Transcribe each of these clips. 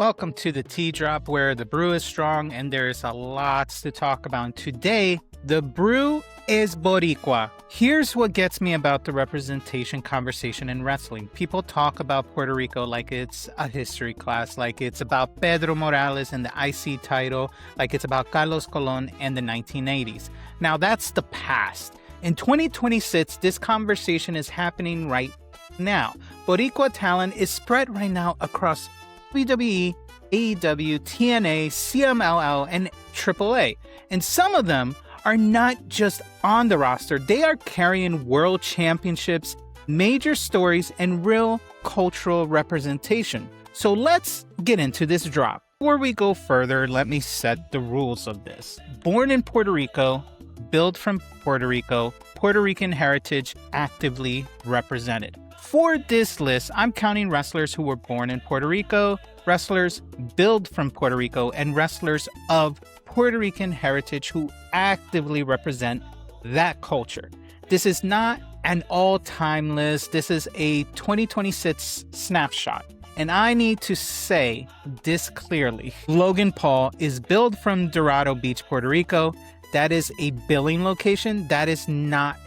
Welcome to the Tea Drop, where the brew is strong and there's a lot to talk about. Today, the brew is Boricua. Here's what gets me about the representation conversation in wrestling. People talk about Puerto Rico like it's a history class, like it's about Pedro Morales and the IC title, like it's about Carlos Colon and the 1980s. Now, that's the past. In 2026, this conversation is happening right now. Boricua talent is spread right now across WWE, AEW, TNA, CMLL, and AAA. And some of them are not just on the roster, they are carrying world championships, major stories, and real cultural representation. So let's get into this drop. Before we go further, let me set the rules of this. Born in Puerto Rico, billed from Puerto Rico, Puerto Rican heritage actively represented. For this list, I'm counting wrestlers who were born in Puerto Rico, wrestlers billed from Puerto Rico, and wrestlers of Puerto Rican heritage who actively represent that culture. This is not an all-time list. This is a 2026 snapshot. And I need to say this clearly. Logan Paul is billed from Dorado Beach, Puerto Rico. That is a billing location. That is not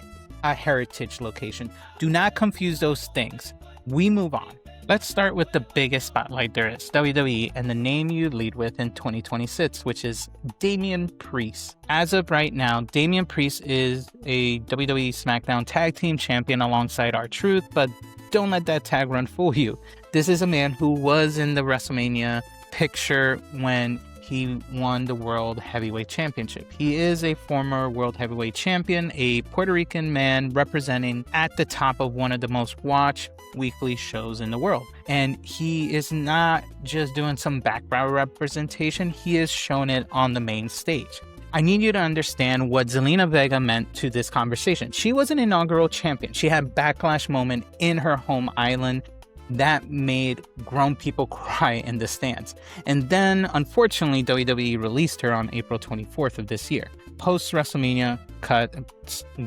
a heritage location. Do not confuse those things. We move on. Let's start with the biggest spotlight there is, WWE, and the name you lead with in 2026, which is Damien Priest. As of right now, Damien Priest is a WWE SmackDown Tag Team Champion alongside R-Truth, but don't let that tag run fool you. This is a man who was in the WrestleMania picture when he won the World Heavyweight Championship. He is a former World Heavyweight Champion, a Puerto Rican man representing at the top of one of the most watched weekly shows in the world. And he is not just doing some background representation, he is showing it on the main stage. I need you to understand what Zelina Vega meant to this conversation. She was an inaugural champion. She had a backlash moment in her home island that made grown people cry in the stands. And then, unfortunately, WWE released her on April 24th of this year. Post-WrestleMania cut,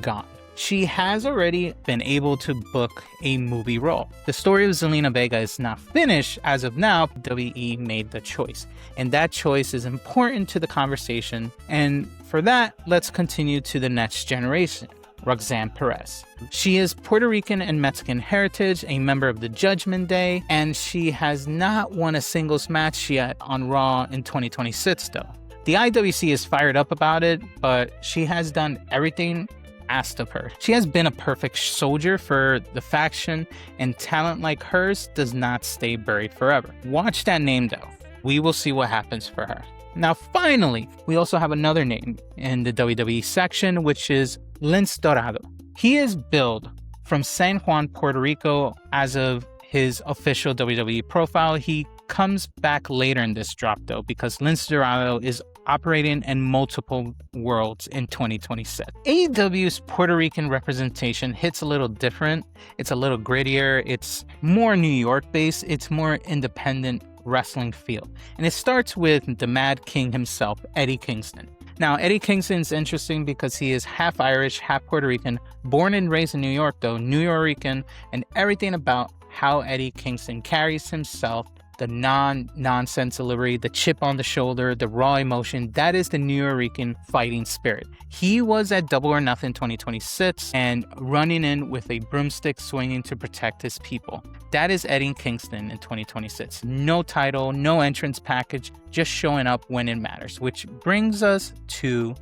gone. She has already been able to book a movie role. The story of Zelina Vega is not finished as of now. WWE made the choice, and that choice is important to the conversation. And for that, let's continue to the next generation. Roxanne Perez. She is Puerto Rican and Mexican heritage, a member of the Judgment Day, and she has not won a singles match yet on Raw in 2026 though. The IWC is fired up about it, but she has done everything asked of her. She has been a perfect soldier for the faction, and talent like hers does not stay buried forever. Watch that name though. We will see what happens for her. Now finally, we also have another name in the WWE section, which is Lince Dorado. He is billed from San Juan, Puerto Rico as of his official WWE profile. He comes back later in this drop though, because Lince Dorado is operating in multiple worlds in 2026. AEW's Puerto Rican representation hits a little different. It's a little grittier. It's more New York based. It's more independent wrestling feel. And it starts with the Mad King himself, Eddie Kingston. Now, Eddie Kingston's interesting because he is half Irish, half Puerto Rican, born and raised in New York though, New Yorican, and everything about how Eddie Kingston carries himself, the nonsense delivery, the chip on the shoulder, the raw emotion, that is the New Yorican fighting spirit. He was at Double or Nothing 2026 and running in with a broomstick swinging to protect his people. That is Eddie Kingston in 2026. No title, no entrance package, just showing up when it matters, which brings us to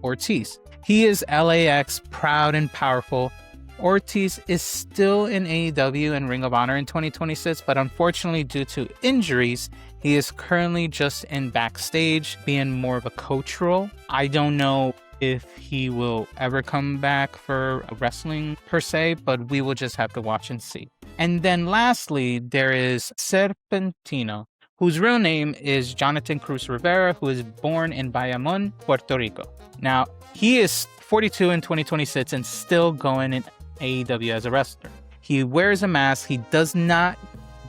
Ortiz. He is LAX, proud and powerful. Ortiz is still in AEW and Ring of Honor in 2026, but unfortunately due to injuries, he is currently just in backstage being more of a coach role. I don't know if he will ever come back for wrestling per se, but we will just have to watch and see. And then lastly, there is Serpentino, whose real name is Jonathan Cruz Rivera, who is born in Bayamon, Puerto Rico. Now, he is 42 in 2026 and still going in AEW as a wrestler. He wears a mask. He does not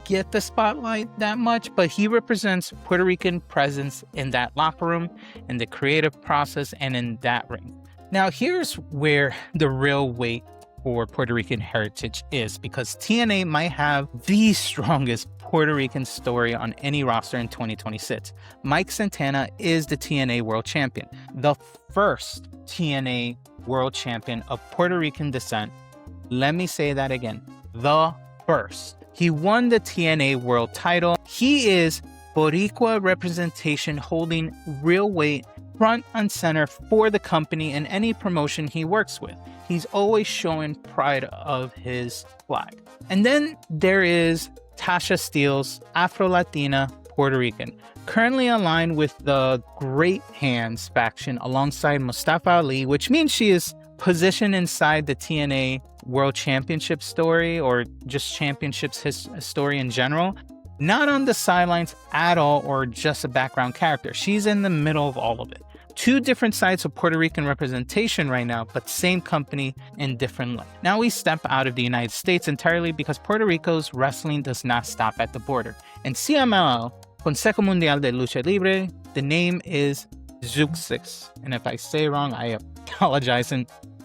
get the spotlight that much, but he represents Puerto Rican presence in that locker room, in the creative process, and in that ring. Now, here's where the real weight for Puerto Rican heritage is, because TNA might have the strongest Puerto Rican story on any roster in 2026. Mike Santana is the TNA World Champion, the first TNA World Champion of Puerto Rican descent. Let me say that again, the first. He won the TNA World title. He is Boricua representation, holding real weight front and center for the company in any promotion he works with. He's always showing pride of his flag. And then there is Tasha Steelz, Afro-Latina Puerto Rican, currently aligned with the Great Hands faction alongside Mustafa Ali, which means she is positioned inside the TNA World Championship story, or just championships story in general. Not on the sidelines at all, or just a background character. She's in the middle of all of it. Two different sides of Puerto Rican representation right now, but same company in different light. Now we step out of the United States entirely, because Puerto Rico's wrestling does not stop at the border. In CMLL, Consejo Mundial de Lucha Libre, the name is Zeuxis. And if I say wrong, I apologize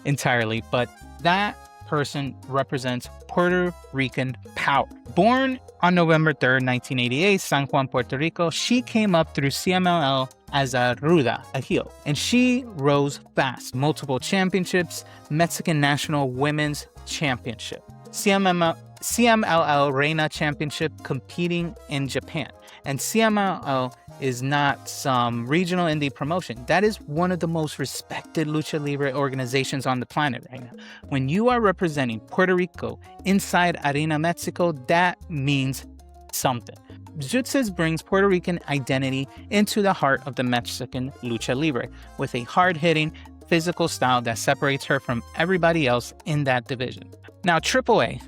entirely, but that person represents Puerto Rican power. Born on November 3rd, 1988, San Juan, Puerto Rico, she came up through CMLL as a ruda, a heel, and she rose fast. Multiple championships, Mexican National Women's Championship, CMLL Reina Championship, competing in Japan. And CMLL is not some regional indie promotion. That is one of the most respected lucha libre organizations on the planet right now. When you are representing Puerto Rico inside Arena Mexico, that means something. Zeuxis brings Puerto Rican identity into the heart of the Mexican lucha libre with a hard-hitting, physical style that separates her from everybody else in that division. Now, AAA.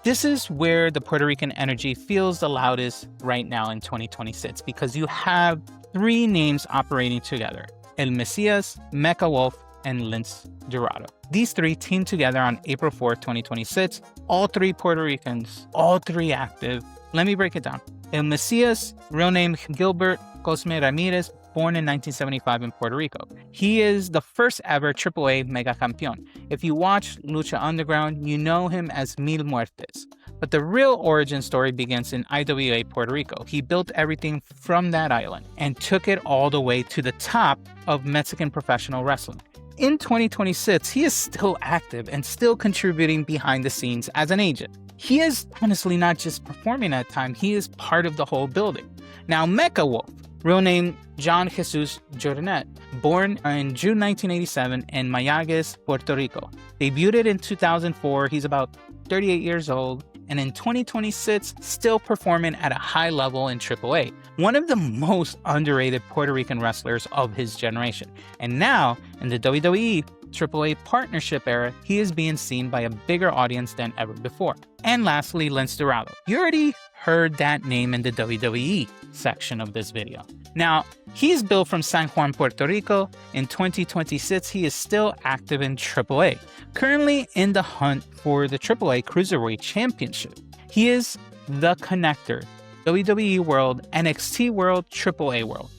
This is where the Puerto Rican energy feels the loudest right now in 2026, because you have three names operating together: El Mesias, Mecha Wolf, and Lince Dorado. These three teamed together on April 4th, 2026. All three Puerto Ricans, all three active. Let me break it down. El Mesias, real name Gilbert Cosme Ramirez, born in 1975 in Puerto Rico. He is the first ever AAA Mega Campeón. If you watch Lucha Underground, you know him as Mil Muertes. But the real origin story begins in IWA Puerto Rico. He built everything from that island and took it all the way to the top of Mexican professional wrestling. In 2026, he is still active and still contributing behind the scenes as an agent. He is honestly not just performing at time, he is part of the whole building. Now, Mecha Wolf, real name John Jesus Jornet, born in June 1987 in Mayagüez, Puerto Rico. Debuted in 2004, he's about 38 years old, and in 2026, still performing at a high level in AAA. One of the most underrated Puerto Rican wrestlers of his generation. And now, in the WWE AAA partnership era, he is being seen by a bigger audience than ever before. And lastly, Lince Dorado. You already heard that name in the WWE section of this video. Now, he's built from San Juan, Puerto Rico. In 2026, he is still active in AAA, currently in the hunt for the AAA Cruiserweight Championship. He is the connector, WWE World, NXT World, AAA World,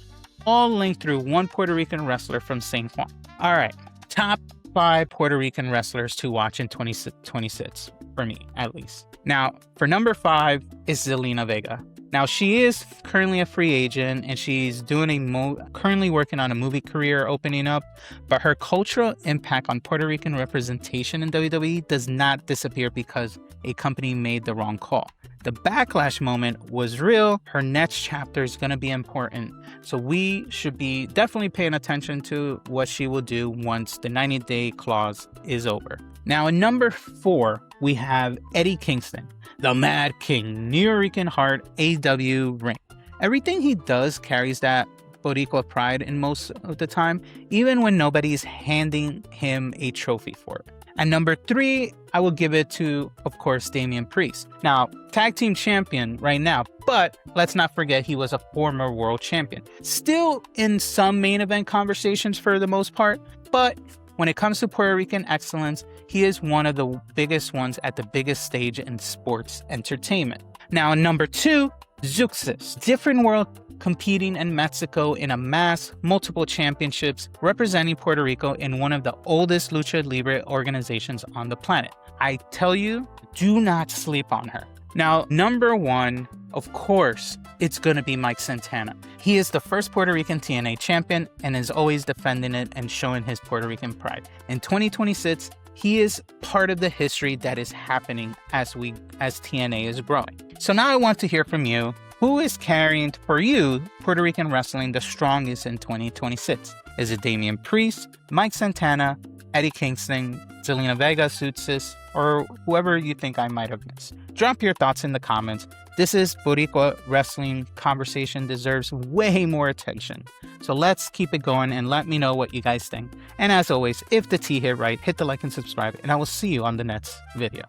all linked through one Puerto Rican wrestler from San Juan. All right, top 5 Puerto Rican wrestlers to watch in 2026, for me at least. Now, for number 5 is Zelina Vega. Now, she is currently a free agent, and she's doing currently working on a movie career opening up, but her cultural impact on Puerto Rican representation in WWE does not disappear because a company made the wrong call. The backlash moment was real. Her next chapter is going to be important, so we should be definitely paying attention to what she will do once the 90-day clause is over. Now, in number 4, we have Eddie Kingston, the Mad King, New Yorican Heart, AEW ring. Everything he does carries that Boricua pride in most of the time, even when nobody's handing him a trophy for it. And number 3, I will give it to, of course, Damien Priest. Now, tag team champion right now, but let's not forget he was a former world champion. Still in some main event conversations for the most part, but when it comes to Puerto Rican excellence, he is one of the biggest ones at the biggest stage in sports entertainment. Now, in number 2, Zeuxis, different world, competing in Mexico in a mass, multiple championships, representing Puerto Rico in one of the oldest lucha libre organizations on the planet. I tell you, do not sleep on her. Now, number one, of course, it's going to be Mike Santana. He is the first Puerto Rican TNA champion and is always defending it and showing his Puerto Rican pride. In 2026, he is part of the history that is happening as TNA is growing. So now I want to hear from you. Who is carrying, for you, Puerto Rican wrestling the strongest in 2026? Is it Damien Priest, Mike Santana, Eddie Kingston, Zelina Vega, Zeuxis, or whoever you think I might have missed? Drop your thoughts in the comments. This is Boricua Wrestling Conversation deserves way more attention. So let's keep it going and let me know what you guys think. And as always, if the tea hit right, hit the like and subscribe, and I will see you on the next video.